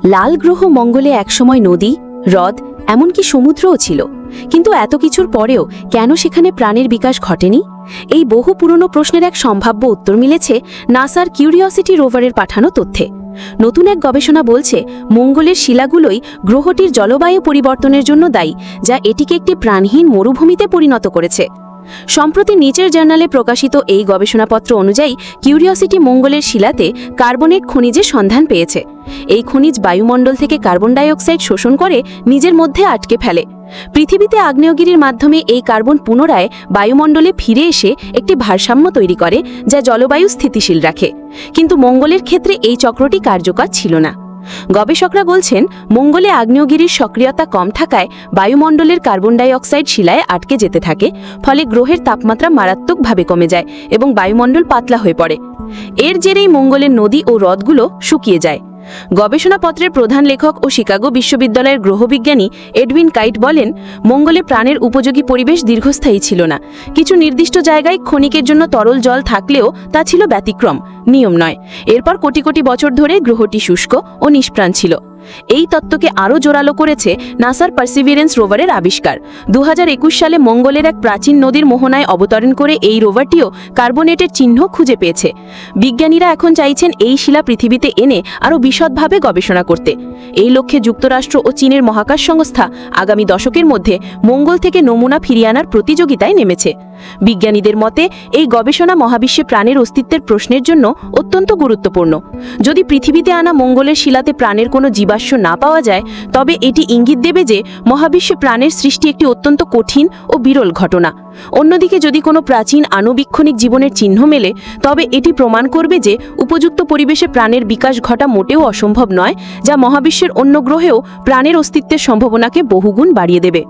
লাল গ্রহ মঙ্গলে একসময় নদী, হ্রদ, এমনকি সমুদ্রও ছিল, কিন্তু এত কিছুর পরেও কেন সেখানে প্রাণের বিকাশ ঘটেনি? এই বহু পুরনো প্রশ্নের এক সম্ভাব্য উত্তর মিলেছে নাসার কিউরিওসিটি রোভারের পাঠানো তথ্যে। নতুন এক গবেষণা বলছে মঙ্গলের শিলাগুলোই গ্রহটির জলবায়ু পরিবর্তনের জন্য দায়ী, যা এটিকে একটি প্রাণহীন মরুভূমিতে পরিণত করেছে। সম্প্রতি নিচের জার্নালে প্রকাশিত এই গবেষণাপত্র অনুযায়ী কিউরিওসিটি মঙ্গলের শিলাতে কার্বনেট খনিজের সন্ধান পেয়েছে। এই খনিজ বায়ুমণ্ডল থেকে কার্বন ডাই অক্সাইড শোষণ করে নিজের মধ্যে আটকে ফেলে। পৃথিবীতে আগ্নেয়গিরির মাধ্যমে এই কার্বন পুনরায় বায়ুমণ্ডলে ফিরে এসে একটি ভারসাম্য তৈরি করে, যা জলবায়ু স্থিতিশীল রাখে। কিন্তু মঙ্গলের ক্ষেত্রে এই চক্রটি কার্যকর ছিল না। গবেষকরা বলছেন মঙ্গলে আগ্নেয়গিরির সক্রিয়তা কম থাকায় বায়ুমণ্ডলের কার্বন ডাই অক্সাইড শিলায় আটকে যেতে থাকে, ফলে গ্রহের তাপমাত্রা মারাত্মকভাবে কমে যায় এবং বায়ুমণ্ডল পাতলা হয়ে পড়ে। এর জেরেই মঙ্গলের নদী ও হ্রদগুলো শুকিয়ে যায়। গবেষণাপত্রের প্রধান লেখক ও শিকাগো বিশ্ববিদ্যালয়ের গ্রহবিজ্ঞানী এডউইন কাইট বলেন, মঙ্গলে প্রাণের উপযোগী পরিবেশ দীর্ঘস্থায়ী ছিল না। কিছু নির্দিষ্ট জায়গায় ক্ষণিকের জন্য তরল জল থাকলেও তা ছিল ব্যতিক্রম, নিয়ম নয়। এরপর কোটি কোটি বছর ধরে গ্রহটি শুষ্ক ও নিষ্প্রাণ ছিল। এই তত্ত্বকে আরও জোরালো করেছে নাসার পার্সিভিয়ারেন্স রোভারের আবিষ্কার। 2021 সালে মঙ্গলের এক প্রাচীন নদীর মোহনায় অবতরণ করে এই রোভারটিও কার্বনেটের চিহ্ন খুঁজে পেয়েছে। বিজ্ঞানীরা এখন চাইছেন এই শিলা পৃথিবীতে এনে আরও বিশদভাবে গবেষণা করতে। এই লক্ষ্যে যুক্তরাষ্ট্র ও চীনের মহাকাশ সংস্থা আগামী দশকের মধ্যে মঙ্গল থেকে নমুনা ফিরিয়ে আনার প্রতিযোগিতায় নেমেছে। বিজ্ঞানীদের মতে এই গবেষণা মহাবিশ্বে প্রাণের অস্তিত্বের প্রশ্নের জন্য অত্যন্ত গুরুত্বপূর্ণ। যদি পৃথিবীতে আনা মঙ্গলের শিলাতে প্রাণের কোনো জীবাশ্ম না পাওয়া যায়, তবে এটি ইঙ্গিত দেবে যে মহাবিশ্বে প্রাণের সৃষ্টি একটি অত্যন্ত কঠিন ও বিরল ঘটনা। অন্যদিকে যদি কোনো প্রাচীন আণুবীক্ষণিক জীবনের চিহ্ন মেলে, তবে এটি প্রমাণ করবে যে উপযুক্ত পরিবেশে প্রাণের বিকাশ ঘটা মোটেও অসম্ভব নয়, যা মহাবিশ্বের অন্য গ্রহেও প্রাণের অস্তিত্বের সম্ভাবনাকে বহুগুণ বাড়িয়ে দেবে।